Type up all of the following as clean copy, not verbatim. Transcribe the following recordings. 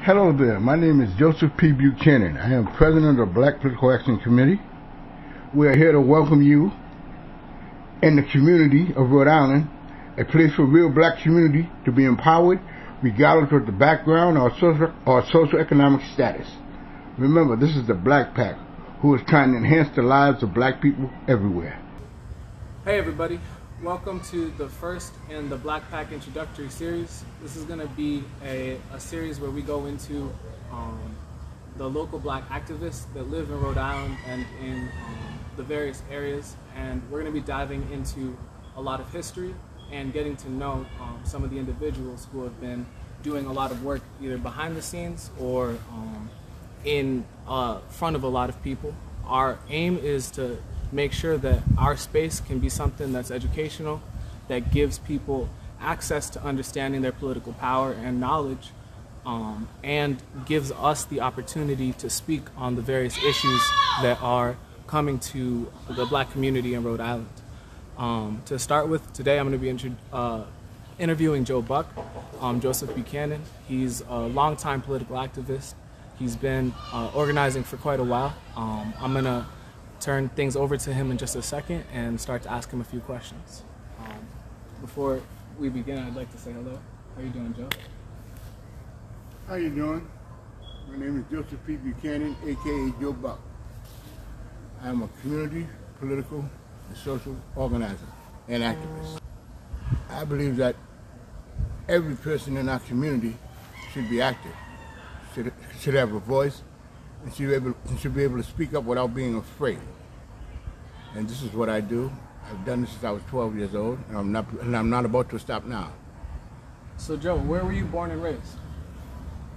Hello there, my name is Joseph P. Buchanan. I am president of the Black Political Action Committee. We are here to welcome you in the community of Rhode Island, a place for real black community to be empowered regardless of the background or socioeconomic status. Remember, this is the Black PAC, who is trying to enhance the lives of black people everywhere. Hey everybody, welcome to the first in the Black PAC Introductory series. This is going to be a series where we go into the local black activists that live in Rhode Island and in the various areas, and we're going to be diving into a lot of history and getting to know some of the individuals who have been doing a lot of work either behind the scenes or in front of a lot of people. Our aim is to make sure that our space can be something that's educational, that gives people access to understanding their political power and knowledge, and gives us the opportunity to speak on the various issues that are coming to the black community in Rhode Island. To start with, today I'm going to be interviewing Joe Buck, Joseph Buchanan. He's a longtime political activist. He's been organizing for quite a while. I'm going to turn things over to him in just a second and start to ask him a few questions. Before we begin, I'd like to say hello. How are you doing, Joe? How you doing? My name is Joseph P. Buchanan, aka Joe Buck. I am a community, political, and social organizer and activist. I believe that every person in our community should be active, should have a voice, and should be able to speak up without being afraid. And this is what I do. I've done this since I was 12 years old, and I'm not about to stop now. So Joe, where were you born and raised?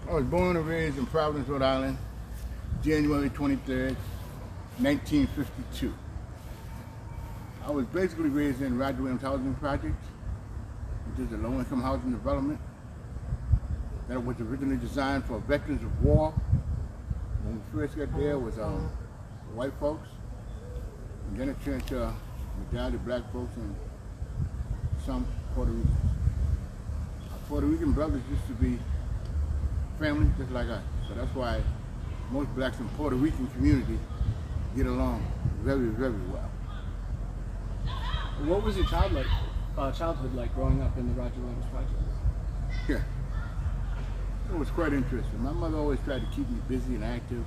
I was born and raised in Providence, Rhode Island, January 23rd, 1952. I was basically raised in Roger Williams Housing Project, which is a low-income housing development that was originally designed for veterans of war. When we first got there, it was white folks, and then it turned to majority black folks and some Puerto Ricans. Our Puerto Rican brothers used to be family just like us, so that's why most blacks in the Puerto Rican community get along very, very well. What was your childhood like growing up in the Roger Williams Project? Yeah. It was quite interesting. My mother always tried to keep me busy and active,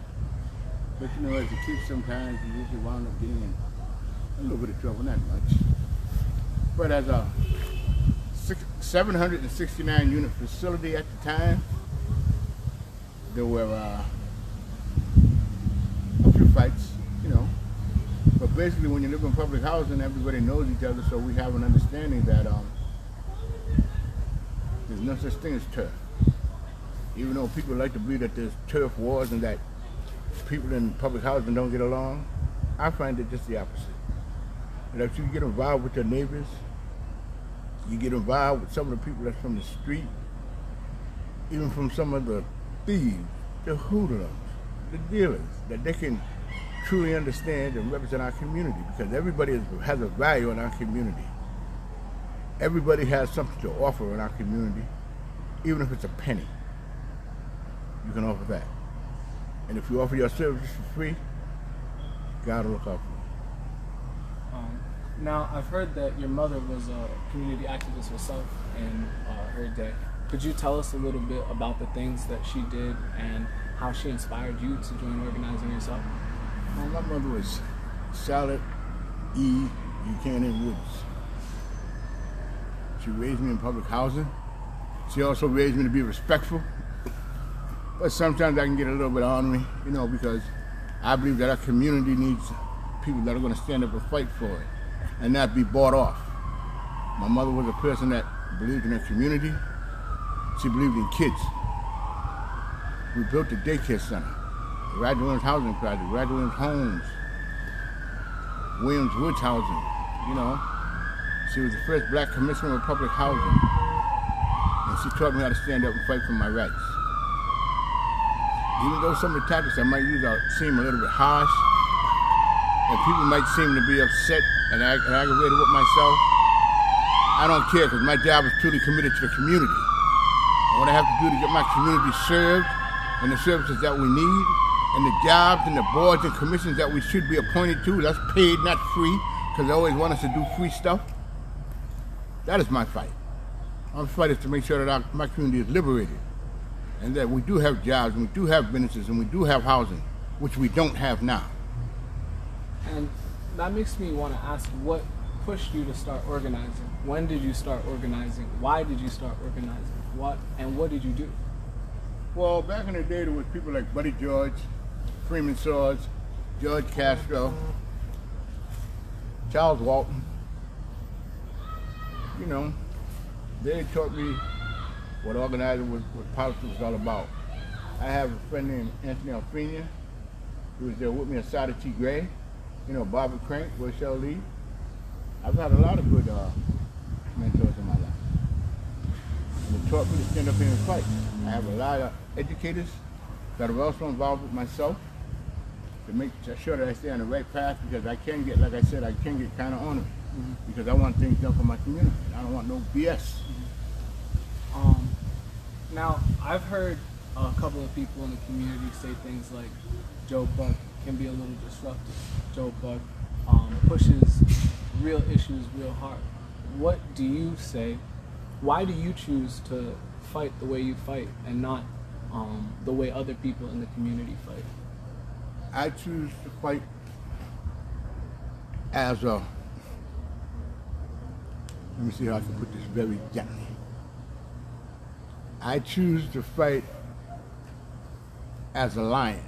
but you know, as a kid sometimes you usually wound up getting in a little bit of trouble, not much. But as a 769 unit facility at the time, there were a few fights, you know. But basically when you live in public housing, everybody knows each other, so we have an understanding that there's no such thing as turf. Even though people like to believe that there's turf wars and that people in public housing don't get along, I find it just the opposite. And if you get involved with your neighbors, you get involved with some of the people that's from the street, even from some of the thieves, the hoodlums, the dealers, that they can truly understand and represent our community, because everybody has a value in our community. Everybody has something to offer in our community, even if it's a penny. You can offer that. And if you offer your services for free, God will look out for you. Now, I've heard that your mother was a community activist herself in her day. Could you tell us a little bit about the things that she did and how she inspired you to join organizing yourself? Well, my mother was Charlotte E. Buchanan Woods. She raised me in public housing. She also raised me to be respectful. But sometimes I can get a little bit ornery, you know, because I believe that our community needs people that are going to stand up and fight for it and not be bought off. My mother was a person that believed in her community. She believed in kids. We built the daycare center, the Roger Williams Housing Project, Roger Williams Homes, Williams Woods Housing, you know. She was the first black commissioner of public housing, and she taught me how to stand up and fight for my rights. Even though some of the tactics I might use seem a little bit harsh, and people might seem to be upset and aggravated with myself, I don't care, because my job is truly committed to the community. And what I have to do to get my community served and the services that we need, and the jobs and the boards and commissions that we should be appointed to, that's paid, not free, because they always want us to do free stuff. That is my fight. My fight is to make sure that my community is liberated, and that we do have jobs, and we do have businesses, and we do have housing, which we don't have now. And that makes me want to ask, what pushed you to start organizing? When did you start organizing? Why did you start organizing? What did you do? Well, back in the day, there was people like Buddy George, Freeman Swords, George Castro, Charles Walton. You know, they taught me what organizing was, what politics was all about. I have a friend named Anthony Alfrenia, who was there with me at Sada T. Gray, you know, Barbara Crank, Rochelle Lee. I've had a lot of good mentors in my life. And they taught me to stand up here and fight. I have a lot of educators that are also involved with myself to make sure that I stay on the right path, because I can get, like I said, I can get kind of ornery, because I want things done for my community. I don't want no BS. Now, I've heard a couple of people in the community say things like Joe Buck can be a little disruptive. Joe Buck pushes real issues real hard. What do you say? Why do you choose to fight the way you fight and not the way other people in the community fight? I choose to fight as a, let me see how I can put this very gently. I choose to fight as a lion,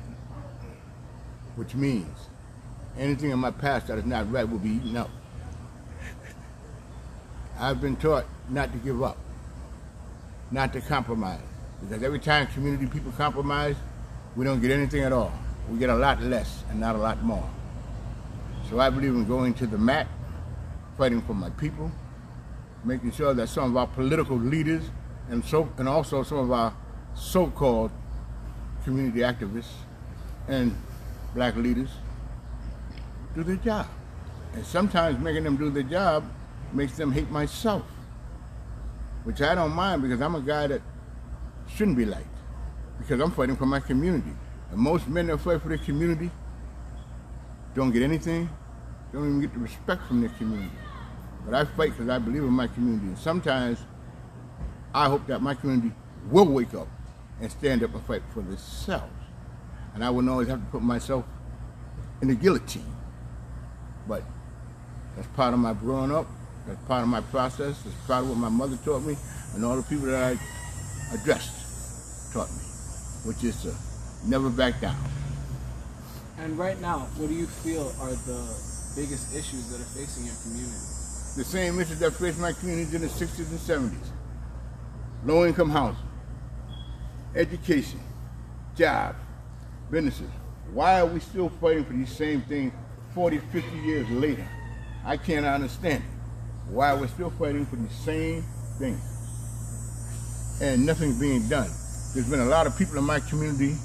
which means anything in my past that is not right will be eaten up. I've been taught not to give up, not to compromise, because every time community people compromise, we don't get anything at all. We get a lot less and not a lot more. So I believe in going to the mat, fighting for my people, making sure that some of our political leaders and also some of our so-called community activists and black leaders do their job. And sometimes making them do their job makes them hate myself, which I don't mind, because I'm a guy that shouldn't be liked, because I'm fighting for my community. And most men that fight for their community don't get anything, don't even get the respect from their community. But I fight because I believe in my community. And sometimes I hope that my community will wake up and stand up and fight for themselves. And I wouldn't always have to put myself in the guillotine. But that's part of my growing up, that's part of my process, that's part of what my mother taught me, and all the people that I addressed taught me, which is to never back down. And right now, what do you feel are the biggest issues that are facing your community? The same issues that faced my communities in the 60s and 70s. Low-income housing, education, jobs, businesses. Why are we still fighting for these same things 40, 50 years later? I can't understand it. Why we're still fighting for these same things and nothing's being done. There's been a lot of people in my community,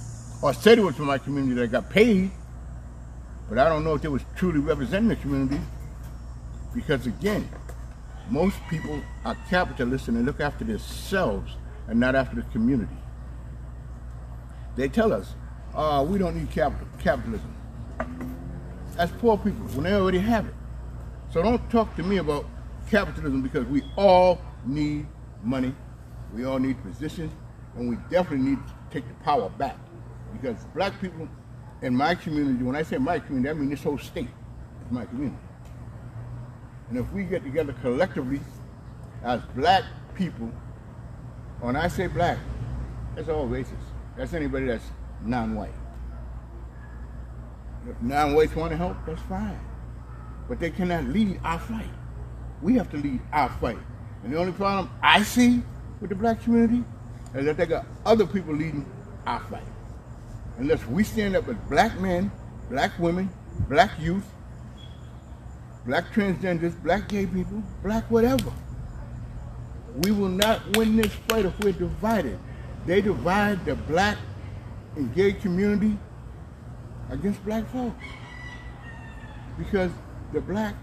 or said it was from my community, that got paid, but I don't know if they was truly representing the community, because again, most people are capitalists and they look after themselves and not after the community. They tell us, we don't need capitalism. That's poor people when they already have it. So don't talk to me about capitalism, because we all need money, we all need positions, and we definitely need to take the power back. Because black people in my community, when I say my community, I mean this whole state is my community. And if we get together collectively as black people, when I say black, that's all races. That's anybody that's non-white. If non-whites want to help, that's fine. But they cannot lead our fight. We have to lead our fight. And the only problem I see with the black community is that they got other people leading our fight. Unless we stand up as black men, black women, black youth, black transgenders, black gay people, black whatever, we will not win this fight if we're divided. They divide the black and gay community against black folks, because the black,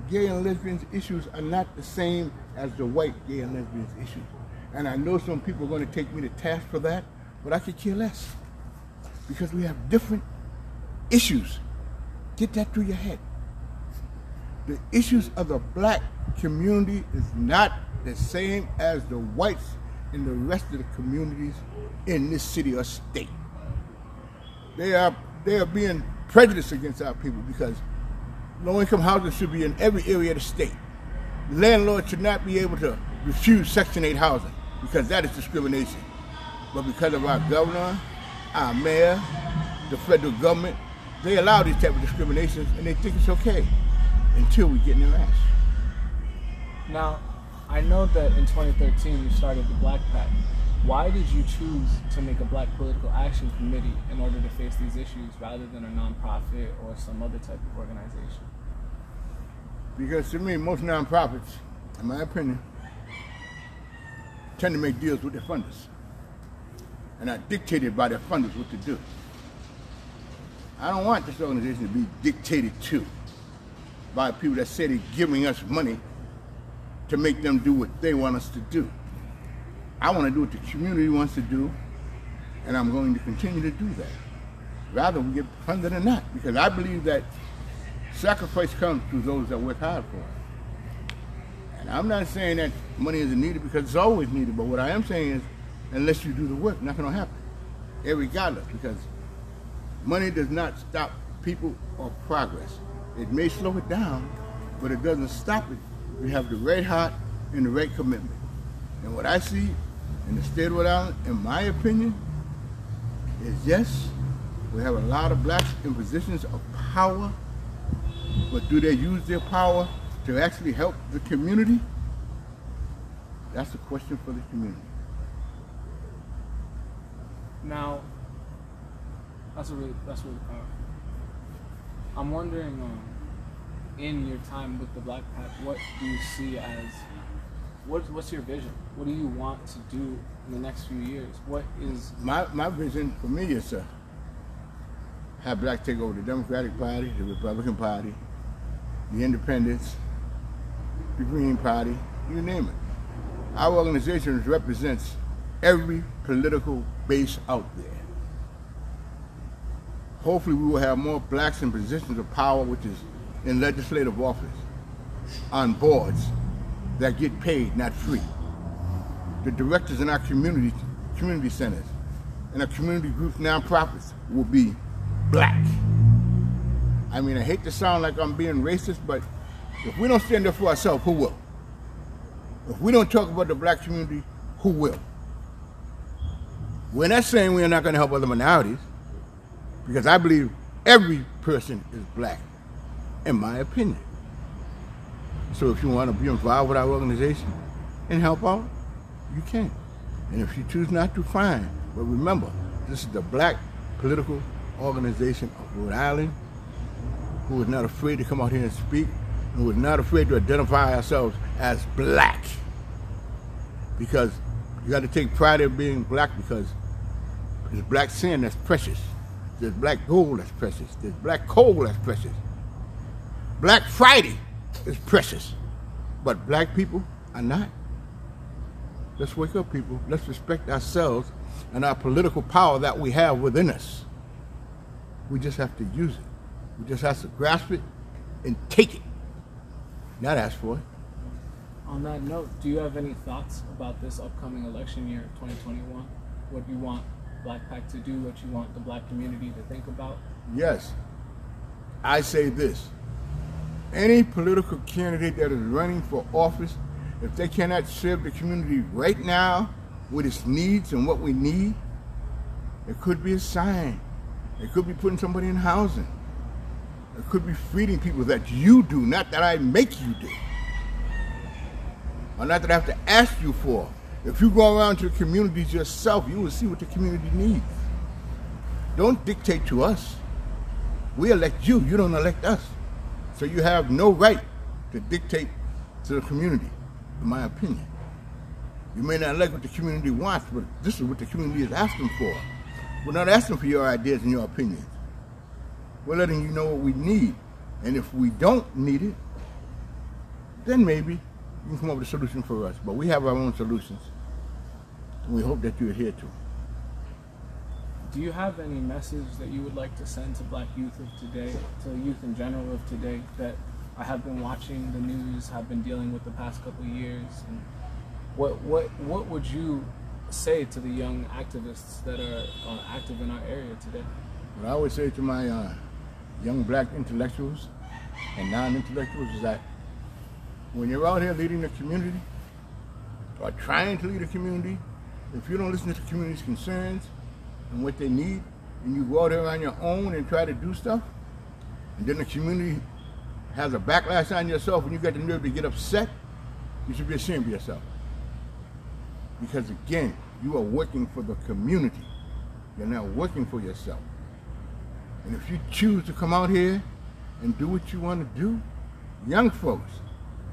gay, and lesbians issues are not the same as the white gay and lesbians issues. And I know some people are going to take me to task for that, but I could care less. because we have different issues. Get that through your head. The issues of the black community is not the same as the whites in the rest of the communities in this city or state. They are being prejudiced against our people because low-income housing should be in every area of the state. Landlords should not be able to refuse Section 8 housing because that is discrimination. But because of our governor, our mayor, the federal government, they allow these type of discriminations and they think it's okay until we get in their ass. Now, I know that in 2013 you started the Black PAC. Why did you choose to make a Black Political Action Committee in order to face these issues rather than a nonprofit or some other type of organization? Because to me, most nonprofits, in my opinion, tend to make deals with their funders and are dictated by their funders what to do. I don't want this organization to be dictated to by people that say they're giving us money to make them do what they want us to do. I want to do what the community wants to do, and I'm going to continue to do that. Rather we get funded or not, because I believe that sacrifice comes through those that work hard for it. And I'm not saying that money isn't needed because it's always needed, but what I am saying is unless you do the work, nothing will happen, irregardless, because money does not stop people or progress. It may slow it down, but it doesn't stop it. You have the right heart and the right commitment. And what I see in the state of Rhode Island, in my opinion, is yes, we have a lot of blacks in positions of power, but do they use their power to actually help the community? That's a question for the community. Now, that's really powerful. I'm wondering, in your time with the Black PAC, what do you see as, what's your vision? What do you want to do in the next few years? What is... My vision for me is to have blacks take over the Democratic Party, the Republican Party, the Independents, the Green Party, you name it. Our organization represents every political base out there. Hopefully we will have more blacks in positions of power, which is in legislative office, on boards that get paid, not free. The directors in our community centers and our community groups, nonprofits, will be black. I mean, I hate to sound like I'm being racist, but if we don't stand up for ourselves, who will? If we don't talk about the black community, who will? We're not saying we're not going to help other minorities, because I believe every person is black, in my opinion. So if you want to be involved with our organization and help out, you can. And if you choose not to, fine. But remember, this is the Black Political Organization of Rhode Island, who is not afraid to come out here and speak, and who is not afraid to identify ourselves as black. Because you got to take pride in being black, because there's black sand that's precious. There's black gold that's precious. There's black coal that's precious. Black Friday is precious. But black people are not. Let's wake up, people. Let's respect ourselves and our political power that we have within us. We just have to use it. We just have to grasp it and take it, not ask for it. On that note, do you have any thoughts about this upcoming election year, 2021? What you want Black PAC to do, what you want the black community to think about? Yes. I say this. Any political candidate that is running for office, if they cannot serve the community right now with its needs and what we need, it could be a sign. It could be putting somebody in housing. It could be feeding people that you do, not that I make you do. Or not that I have to ask you for. If you go around to the communities yourself, you will see what the community needs. Don't dictate to us. We elect you. You don't elect us. So you have no right to dictate to the community, in my opinion. You may not like what the community wants, but this is what the community is asking for. We're not asking for your ideas and your opinions. We're letting you know what we need. And if we don't need it, then maybe you can come up with a solution for us. But we have our own solutions, and we hope that you adhere to them. Do you have any message that you would like to send to Black youth of today, to youth in general of today, that I have been watching the news, have been dealing with the past couple of years? And what would you say to the young activists that are active in our area today? What I would say to my young Black intellectuals and non-intellectuals is that when you're out here leading the community or trying to lead a community, if you don't listen to the community's concerns and what they need, and you go out there on your own and try to do stuff, and then the community has a backlash on yourself and you got the nerve to get upset, you should be ashamed of yourself. Because again, you are working for the community. You're not working for yourself. And if you choose to come out here and do what you want to do, young folks,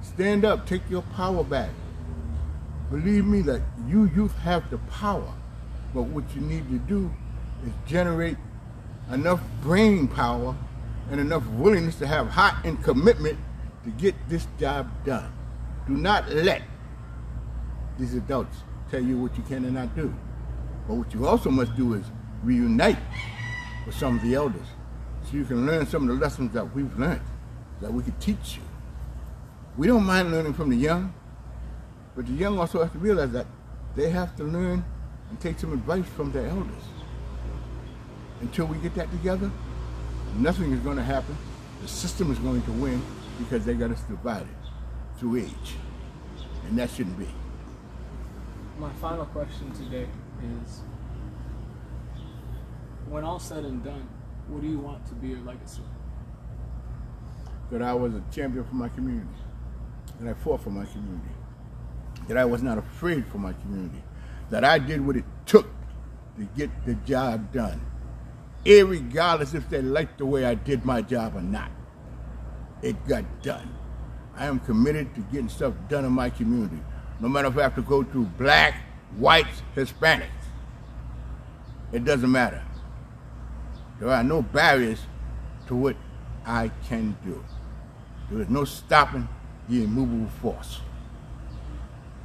stand up, take your power back. Believe me that you youth have the power, but what you need to do is generate enough brain power and enough willingness to have heart and commitment to get this job done. Do not let these adults tell you what you can and not do. But what you also must do is reunite with some of the elders so you can learn some of the lessons that we've learned, that we can teach you. We don't mind learning from the young, but the young also have to realize that they have to learn and take some advice from their elders. Until we get that together, nothing is going to happen. The system is going to win because they got us divided through age. And that shouldn't be. My final question today is, when all said and done, what do you want to be your legacy? That I was a champion for my community, that I fought for my community, that I was not afraid for my community, that I did what it took to get the job done, irregardless if they liked the way I did my job or not. It got done. I am committed to getting stuff done in my community, no matter if I have to go through black, whites, Hispanics. It doesn't matter. There are no barriers to what I can do. There is no stopping the immovable force.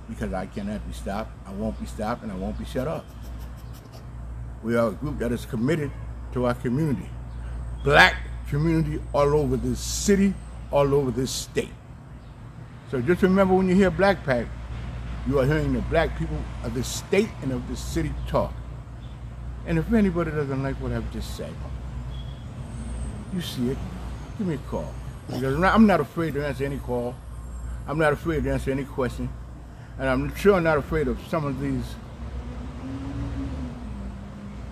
Because I cannot be stopped, I won't be stopped, and I won't be shut up. We are a group that is committed to our community. Black community all over this city, all over this state. So just remember, when you hear Black PAC, you are hearing the black people of the state and of the city talk. And if anybody doesn't like what I've just said, you see it, give me a call. Because I'm not afraid to answer any call. I'm not afraid to answer any question. And I'm sure not afraid of some of these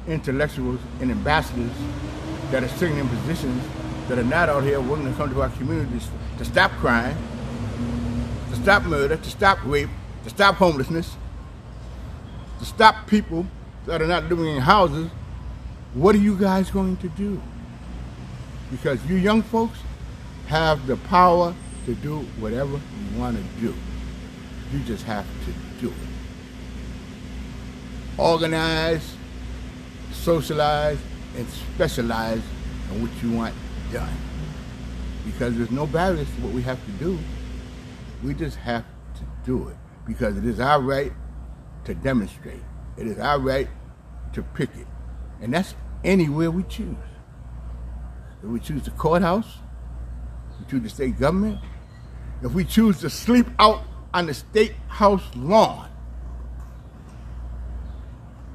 intellectuals and ambassadors that are sitting in positions that are not out here willing to come to our communities to stop crime, to stop murder, to stop rape, to stop homelessness, to stop people that are not living in houses. What are you guys going to do? Because you young folks have the power to do whatever you want to do. You just have to do it. Organize, socialize, and specialize in what you want done. Because there's no barriers to what we have to do. We just have to do it. Because it is our right to demonstrate. It is our right to picket. And that's anywhere we choose. If we choose the courthouse, if we choose the state government, if we choose to sleep out on the state house lawn,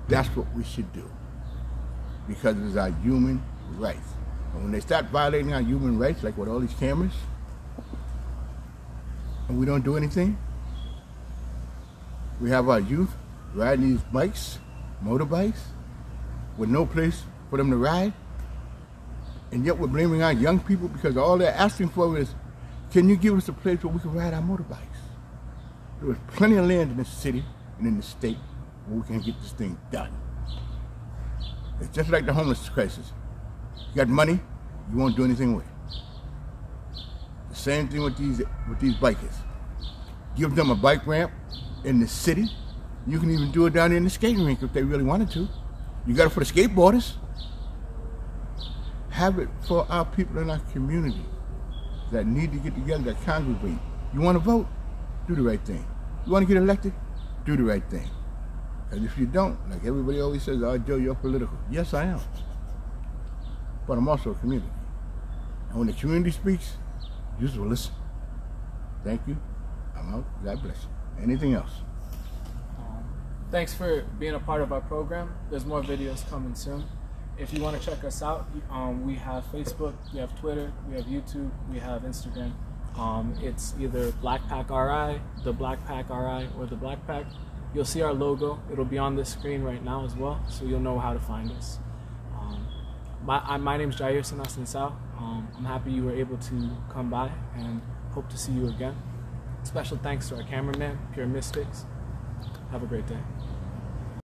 that's what we should do. Because it is our human rights. And when they start violating our human rights, like with all these cameras, and we don't do anything, we have our youth riding these bikes, motorbikes, with no place for them to ride. And yet we're blaming our young people because all they're asking for is, can you give us a place where we can ride our motorbikes? There is plenty of land in this city and in the state where we can get this thing done. It's just like the homeless crisis. You got money, you won't do anything with it. The same thing with these bikers. Give them a bike ramp in the city. You can even do it down there in the skating rink if they really wanted to. You got it for the skateboarders. Have it for our people in our community that need to get together, that congregate. You want to vote? Do the right thing. You want to get elected? Do the right thing. Because if you don't, like everybody always says, oh, Joe, you're political. Yes, I am. But I'm also a community. And when the community speaks, you just will listen. Thank you. I'm out. God bless you. Anything else? Thanks for being a part of our program. There's more videos coming soon. If you want to check us out, we have Facebook, we have Twitter, we have YouTube, we have Instagram. It's either Black PAC RI, the Black PAC RI, or the Black PAC. You'll see our logo. It'll be on this screen right now as well, so you'll know how to find us. My name's Jair Sanasin. I'm happy you were able to come by and hope to see you again. Special thanks to our cameraman, Pure Mystics. Have a great day.